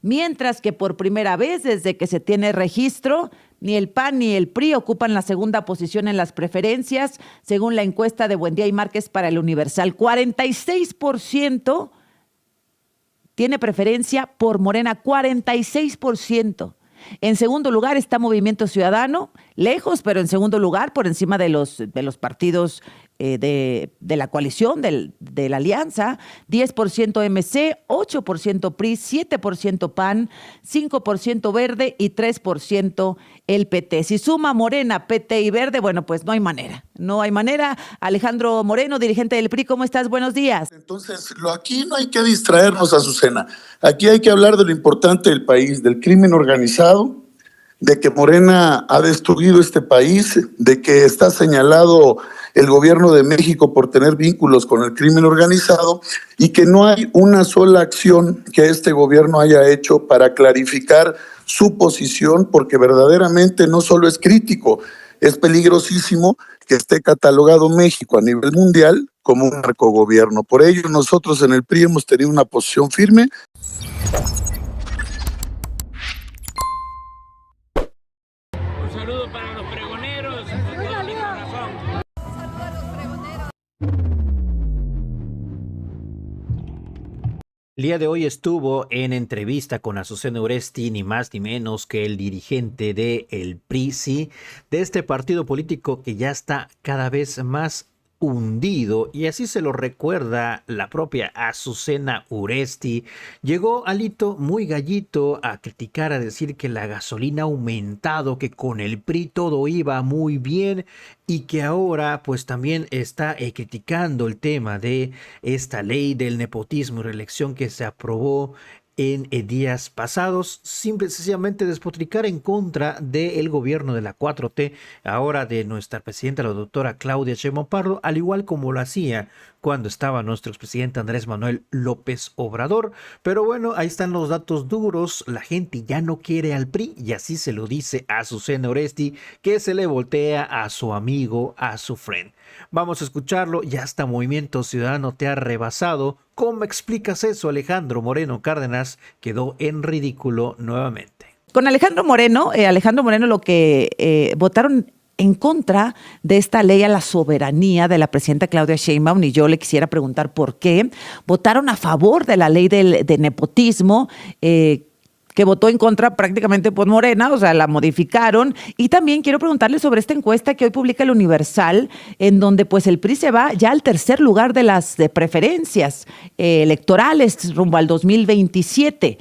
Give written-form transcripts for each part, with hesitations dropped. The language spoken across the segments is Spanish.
mientras que por primera vez desde que se tiene registro, ni el PAN ni el PRI ocupan la segunda posición en las preferencias, según la encuesta de Buendía y Márquez para el Universal. 46% tiene preferencia por Morena, 46%. En segundo lugar está Movimiento Ciudadano, lejos, pero en segundo lugar, por encima de los partidos de la coalición, de la alianza. 10% MC, 8% PRI, 7% PAN, 5% Verde y 3% el PT. Si suma Morena, PT y Verde, bueno, pues no hay manera. No hay manera. Alejandro Moreno, dirigente del PRI, ¿cómo estás? Buenos días. Entonces, aquí no hay que distraernos, Azucena. Aquí hay que hablar de lo importante del país, del crimen organizado, de que Morena ha destruido este país, de que está señalado el gobierno de México por tener vínculos con el crimen organizado y que no hay una sola acción que este gobierno haya hecho para clarificar su posición, porque verdaderamente no solo es crítico, es peligrosísimo que esté catalogado México a nivel mundial como un narcogobierno. Por ello, nosotros en el PRI hemos tenido una posición firme. Un saludo para los pregoneros, con todo mi corazón. Un saludo a los pregoneros. El día de hoy estuvo en entrevista con Azucena Uresti, ni más ni menos que el dirigente del PRI, sí, de este partido político que ya está cada vez más hundido, y así se lo recuerda la propia Azucena Uresti. Llegó Alito muy gallito a criticar, a decir que la gasolina ha aumentado, que con el PRI todo iba muy bien y que ahora pues también está criticando el tema de esta ley del nepotismo y reelección que se aprobó en días pasados, simple y sencillamente despotricar en contra del gobierno de la 4T, ahora de nuestra presidenta, la doctora Claudia Sheinbaum Pardo, al igual como lo hacía cuando estaba nuestro expresidente Andrés Manuel López Obrador. Pero bueno, ahí están los datos duros, la gente ya no quiere al PRI, y así se lo dice a Azucena Uresti, que se le voltea a su amigo, a su friend. Vamos a escucharlo, ya hasta Movimiento Ciudadano te ha rebasado. ¿Cómo explicas eso? Alejandro Moreno Cárdenas quedó en ridículo nuevamente. Con Alejandro Moreno lo que votaron en contra de esta ley a la soberanía de la presidenta Claudia Sheinbaum, y yo le quisiera preguntar por qué. Votaron a favor de la ley de nepotismo, que votó en contra prácticamente por Morena, o sea, la modificaron. Y también quiero preguntarle sobre esta encuesta que hoy publica el Universal, en donde pues el PRI se va ya al tercer lugar de las preferencias electorales rumbo al 2027.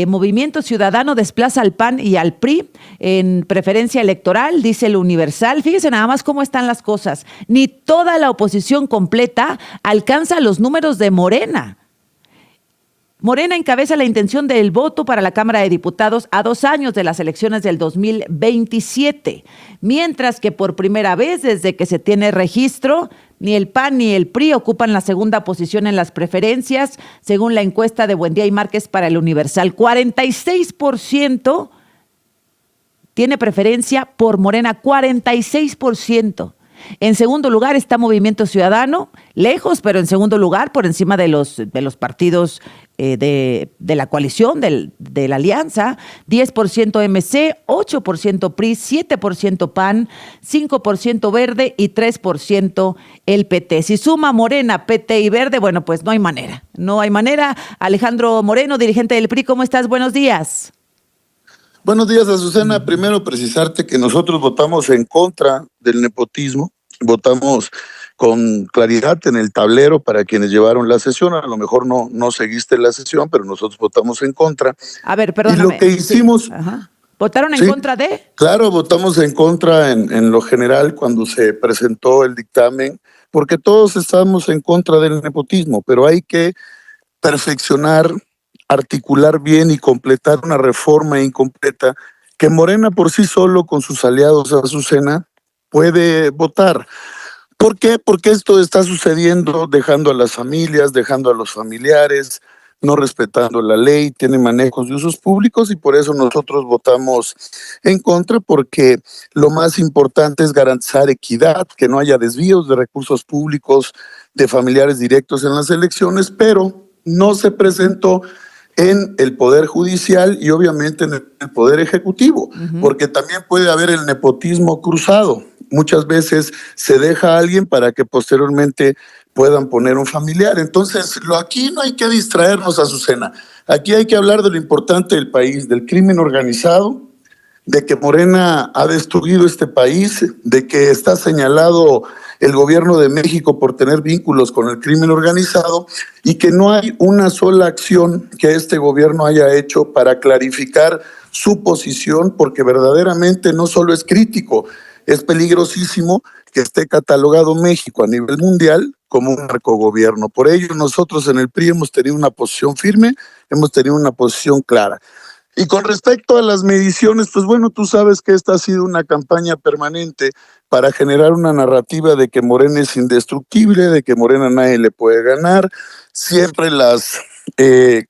Movimiento Ciudadano desplaza al PAN y al PRI en preferencia electoral, dice el Universal. Fíjese nada más cómo están las cosas. Ni toda la oposición completa alcanza los números de Morena. Morena encabeza la intención del voto para la Cámara de Diputados a 2 años de las elecciones del 2027, mientras que por primera vez desde que se tiene registro, ni el PAN ni el PRI ocupan la segunda posición en las preferencias, según la encuesta de Buendía y Márquez para el Universal. 46% tiene preferencia por Morena, 46%. En segundo lugar está Movimiento Ciudadano, lejos, pero en segundo lugar, por encima de los partidos de la coalición, de la alianza. 10% MC, 8% PRI, 7% PAN, 5% Verde y 3% el PT. Si suma Morena, PT y Verde, bueno, pues no hay manera. No hay manera. Alejandro Moreno, dirigente del PRI, ¿cómo estás? Buenos días. Buenos días, Azucena. Primero precisarte que nosotros votamos en contra del nepotismo, votamos con claridad en el tablero para quienes llevaron la sesión. A lo mejor no seguiste la sesión, pero nosotros votamos en contra. A ver, perdóname. Y lo que hicimos... Sí. Ajá. ¿Votaron en contra de? Claro, votamos en contra en lo general cuando se presentó el dictamen, porque todos estamos en contra del nepotismo, pero hay que perfeccionar, articular bien y completar una reforma incompleta que Morena por sí solo con sus aliados, Azucena, puede votar. ¿Por qué? Porque esto está sucediendo dejando a las familias, dejando a los familiares, no respetando la ley, tiene manejos de usos públicos, y por eso nosotros votamos en contra, porque lo más importante es garantizar equidad, que no haya desvíos de recursos públicos de familiares directos en las elecciones, pero no se presentó en el Poder Judicial y obviamente en el Poder Ejecutivo, porque también puede haber el nepotismo cruzado. Muchas veces se deja a alguien para que posteriormente puedan poner un familiar. Entonces, aquí no hay que distraernos, Azucena. Aquí hay que hablar de lo importante del país, del crimen organizado, de que Morena ha destruido este país, de que está señalado el gobierno de México por tener vínculos con el crimen organizado y que no hay una sola acción que este gobierno haya hecho para clarificar su posición, porque verdaderamente no solo es crítico, es peligrosísimo que esté catalogado México a nivel mundial como un narcogobierno. Por ello, nosotros en el PRI hemos tenido una posición firme, hemos tenido una posición clara. Y con respecto a las mediciones, pues bueno, tú sabes que esta ha sido una campaña permanente para generar una narrativa de que Morena es indestructible, de que Morena nadie le puede ganar, siempre las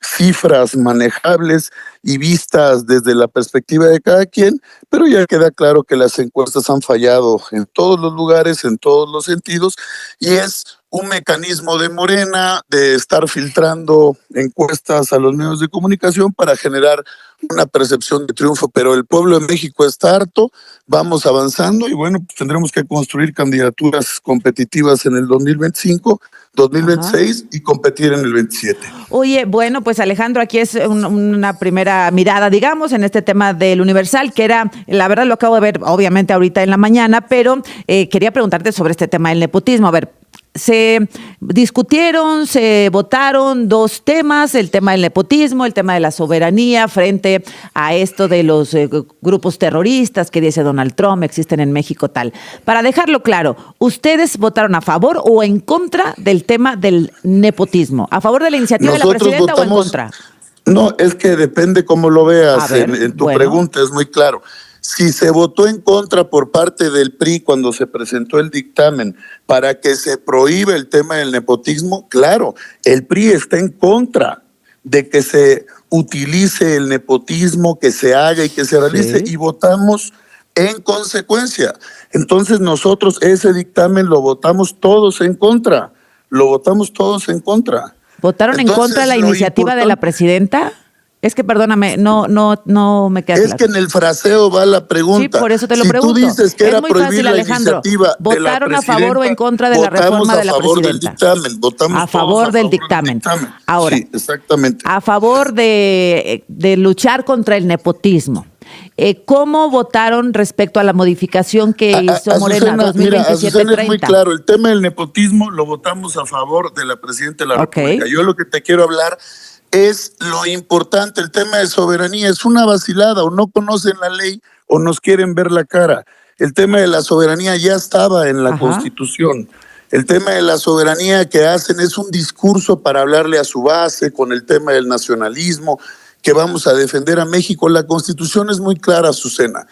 cifras manejables y vistas desde la perspectiva de cada quien, pero ya queda claro que las encuestas han fallado en todos los lugares, en todos los sentidos, y es un mecanismo de Morena de estar filtrando encuestas a los medios de comunicación para generar una percepción de triunfo, pero el pueblo de México está harto, vamos avanzando y bueno, pues tendremos que construir candidaturas competitivas en el 2025, 2026 y competir en el 27. Oye, bueno, pues Alejandro, aquí es una primera mirada, digamos, en este tema del Universal, que era, la verdad lo acabo de ver obviamente ahorita en la mañana, pero quería preguntarte sobre este tema del nepotismo. A ver, se discutieron, se votaron dos temas, el tema del nepotismo, el tema de la soberanía frente a esto de los grupos terroristas que dice Donald Trump, existen en México tal. Para dejarlo claro, ¿ustedes votaron a favor o en contra del tema del nepotismo? ¿A favor de la iniciativa de la presidenta o en contra? No, es que depende cómo lo veas. Ver, en tu pregunta es muy claro. Si se votó en contra por parte del PRI cuando se presentó el dictamen para que se prohíba el tema del nepotismo, claro, el PRI está en contra de que se utilice el nepotismo, que se haga y que se realice, y votamos en consecuencia. Entonces nosotros ese dictamen lo votamos todos en contra, ¿Votaron en contra de la iniciativa de la presidenta? Es que perdóname, no me queda claro. Es que en el fraseo va la pregunta. Sí, por eso te lo pregunto. Tú dices que era muy prohibir fácil, la Alejandro. iniciativa ¿Votaron a favor o en contra de la reforma de la presidenta? Votamos a favor del dictamen. Ahora, sí, exactamente. A favor de luchar contra el nepotismo. ¿Cómo votaron respecto a la modificación que hizo Morena 2027-30? Es muy claro, el tema del nepotismo lo votamos a favor de la presidenta de la República. Yo lo que te quiero hablar es lo importante, el tema de soberanía, es una vacilada, o no conocen la ley o nos quieren ver la cara. El tema de la soberanía ya estaba en la Constitución. El tema de la soberanía que hacen es un discurso para hablarle a su base con el tema del nacionalismo, que vamos a defender a México. La Constitución es muy clara, Azucena.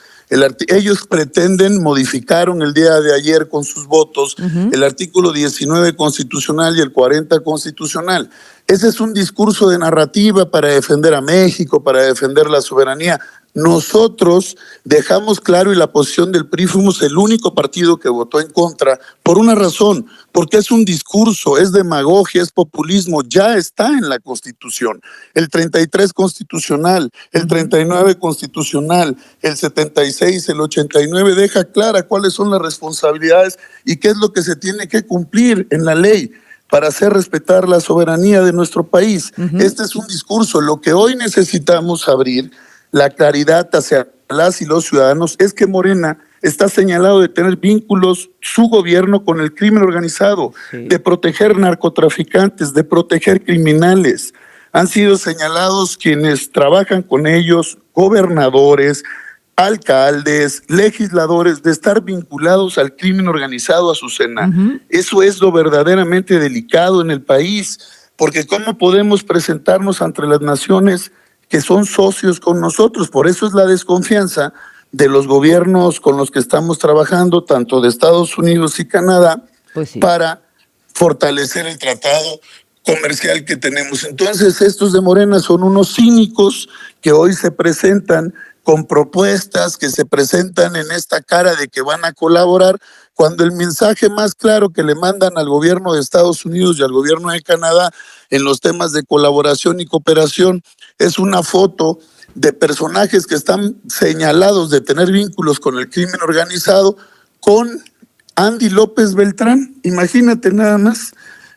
Ellos pretenden, modificaron el día de ayer con sus votos el artículo 19 constitucional y el 40 constitucional. Ese es un discurso de narrativa para defender a México, para defender la soberanía. Nosotros dejamos claro, y la posición del PRI, fuimos el único partido que votó en contra por una razón, porque es un discurso, es demagogia, es populismo, ya está en la Constitución. El 33 constitucional, el 39 constitucional, el 76, el 89 deja clara cuáles son las responsabilidades y qué es lo que se tiene que cumplir en la ley para hacer respetar la soberanía de nuestro país. Este es un discurso. Lo que hoy necesitamos abrir, la claridad hacia las y los ciudadanos, es que Morena está señalado de tener vínculos, su gobierno, con el crimen organizado, de proteger narcotraficantes, de proteger criminales. Han sido señalados quienes trabajan con ellos, gobernadores, alcaldes, legisladores, de estar vinculados al crimen organizado, Azucena. Eso es lo verdaderamente delicado en el país, porque ¿cómo podemos presentarnos ante las naciones que son socios con nosotros? Por eso es la desconfianza de los gobiernos con los que estamos trabajando, tanto de Estados Unidos y Canadá, para fortalecer el tratado comercial que tenemos. Entonces, estos de Morena son unos cínicos que hoy se presentan con propuestas que se presentan en esta cara de que van a colaborar, cuando el mensaje más claro que le mandan al gobierno de Estados Unidos y al gobierno de Canadá en los temas de colaboración y cooperación es una foto de personajes que están señalados de tener vínculos con el crimen organizado con Andy López Beltrán. Imagínate nada más.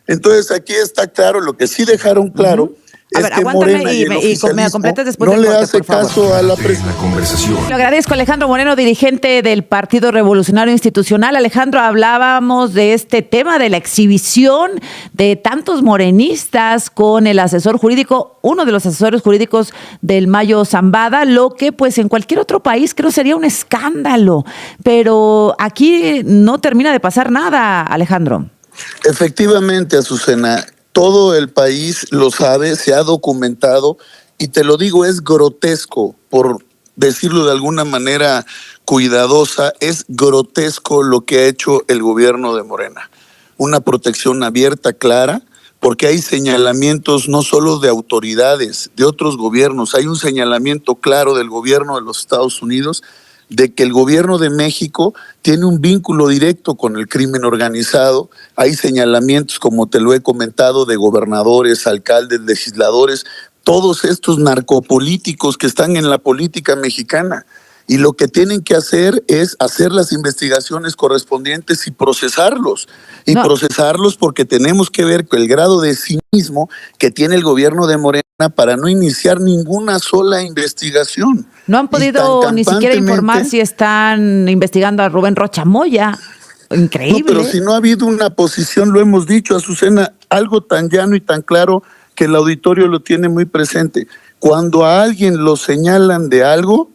Entonces aquí está claro, lo que sí dejaron claro A es ver, que aguántame Morena y el me oficialismo completas después no del le corte, hace por favor. caso a la La presidencia. conversación. Le agradezco a Alejandro Moreno, dirigente del Partido Revolucionario Institucional. Alejandro, hablábamos de este tema de la exhibición de tantos morenistas con el asesor jurídico, uno de los asesores jurídicos del Mayo Zambada, lo que pues en cualquier otro país creo sería un escándalo. Pero aquí no termina de pasar nada, Alejandro. Efectivamente, Azucena, todo el país lo sabe, se ha documentado y te lo digo, es grotesco, por decirlo de alguna manera cuidadosa, es grotesco lo que ha hecho el gobierno de Morena. Una protección abierta, clara, porque hay señalamientos no solo de autoridades, de otros gobiernos, hay un señalamiento claro del gobierno de los Estados Unidos de que el gobierno de México tiene un vínculo directo con el crimen organizado. Hay señalamientos, como te lo he comentado, de gobernadores, alcaldes, legisladores, todos estos narcopolíticos que están en la política mexicana. Y lo que tienen que hacer es hacer las investigaciones correspondientes y procesarlos. Y No. procesarlos porque tenemos que ver el grado de cinismo que tiene el gobierno de Morena para no iniciar ninguna sola investigación. No han Y podido tan ni siquiera campantemente- informar si están investigando a Rubén Rocha Moya. Increíble. No, pero si no ha habido una posición, lo hemos dicho, Azucena, algo tan llano y tan claro que el auditorio lo tiene muy presente. Cuando a alguien lo señalan de algo,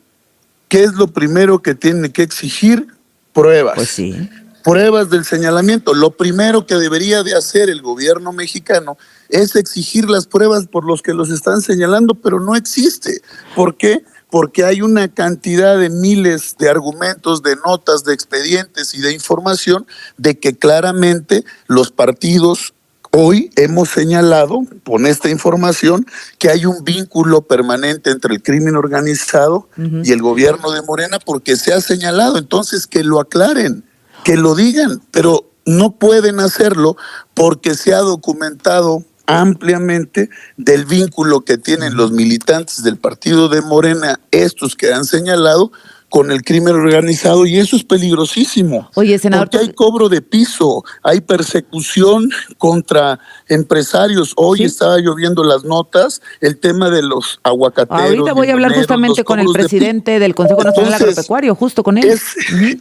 ¿qué es lo primero que tiene que exigir? Pruebas. Pues sí. Pruebas del señalamiento. Lo primero que debería de hacer el gobierno mexicano es exigir las pruebas por los que los están señalando, pero no existe. ¿Por qué? Porque hay una cantidad de miles de argumentos, de notas, de expedientes y de información de que claramente los partidos hoy hemos señalado con esta información que hay un vínculo permanente entre el crimen organizado y el gobierno de Morena porque se ha señalado. Entonces que lo aclaren, que lo digan, pero no pueden hacerlo porque se ha documentado ampliamente del vínculo que tienen los militantes del partido de Morena, estos que han señalado, con el crimen organizado, y eso es peligrosísimo. Oye, senador, porque hay cobro de piso, hay persecución contra empresarios. Hoy Sí. estaba lloviendo las notas, el tema de los aguacateros. ahorita voy a hablar limoneros, justamente los con el cobros de piso. presidente del Consejo Nacional Entonces, Agropecuario, justo con él.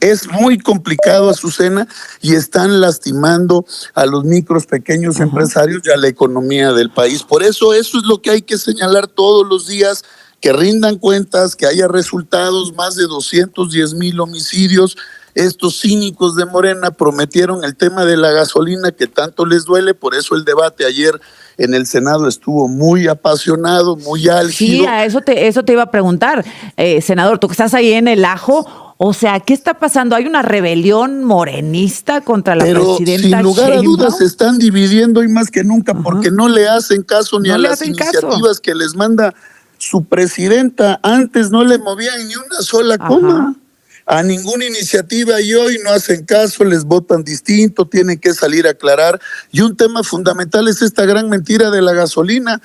Es muy complicado, Azucena, y están lastimando a los micros, pequeños empresarios y a la economía del país. Por eso es lo que hay que señalar todos los días, que rindan cuentas, que haya resultados, más de 210,000 homicidios. Estos cínicos de Morena prometieron el tema de la gasolina que tanto les duele, por eso el debate ayer en el Senado estuvo muy apasionado, muy álgido. Sí, a eso te iba a preguntar, senador, tú que estás ahí en el ajo, o sea, ¿qué está pasando? ¿Hay una rebelión morenista contra la Pero presidenta sin lugar a Sheinbaum? dudas se están dividiendo hoy más que nunca porque no le hacen caso ni No a le las hacen caso. iniciativas que les manda su presidenta. Antes no le movían ni una sola Ajá. coma a ninguna iniciativa y hoy no hacen caso, les votan distinto, tienen que salir a aclarar. Y un tema fundamental es esta gran mentira de la gasolina.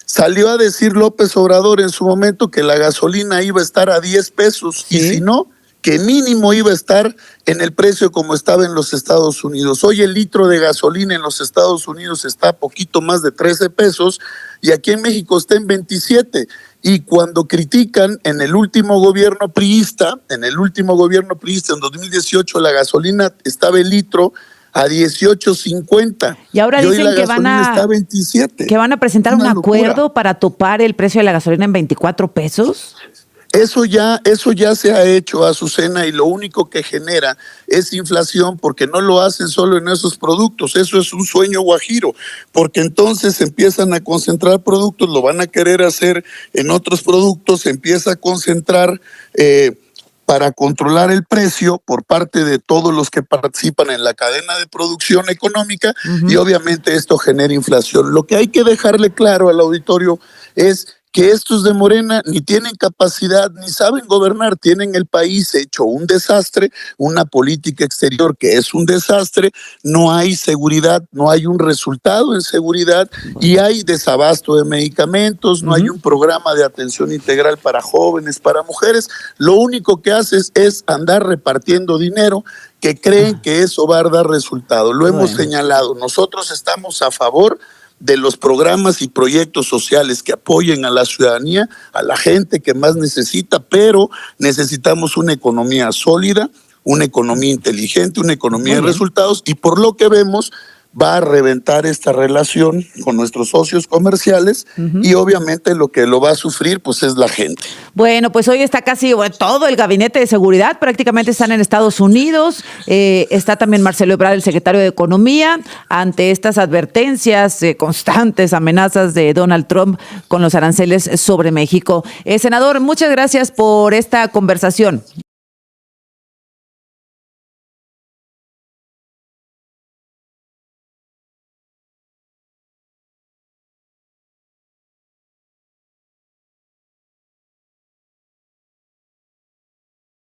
Salió a decir López Obrador en su momento que la gasolina iba a estar a 10 pesos y Sí. si no, que mínimo iba a estar en el precio como estaba en los Estados Unidos. Hoy el litro de gasolina en los Estados Unidos está a poquito más de 13 pesos y aquí en México está en 27. Y cuando critican en el último gobierno priista, en 2018 la gasolina estaba el litro a 18.50. Y ahora hoy dicen la que van gasolina a está a 27. que van a presentar un Una locura. acuerdo para topar el precio de la gasolina en 24 pesos. Eso ya se ha hecho, Azucena, y lo único que genera es inflación porque no lo hacen solo en esos productos. Eso es un sueño guajiro, porque entonces empiezan a concentrar productos, lo van a querer hacer en otros productos, se empieza a concentrar para controlar el precio por parte de todos los que participan en la cadena de producción económica y obviamente esto genera inflación. Lo que hay que dejarle claro al auditorio es que estos de Morena ni tienen capacidad ni saben gobernar, tienen el país hecho un desastre, una política exterior que es un desastre, no hay seguridad, no hay un resultado en seguridad y hay desabasto de medicamentos, no hay un programa de atención integral para jóvenes, para mujeres. Lo único que haces es andar repartiendo dinero que creen que eso va a dar resultado. Lo hemos señalado, nosotros estamos a favor de los programas y proyectos sociales que apoyen a la ciudadanía, a la gente que más necesita, pero necesitamos una economía sólida, una economía inteligente, una economía de resultados, y por lo que vemos va a reventar esta relación con nuestros socios comerciales y obviamente lo que lo va a sufrir pues es la gente. Bueno, pues hoy está casi todo el gabinete de seguridad, prácticamente están en Estados Unidos, está también Marcelo Ebrard, el secretario de Economía, ante estas advertencias, constantes amenazas de Donald Trump con los aranceles sobre México. Senador, muchas gracias por esta conversación.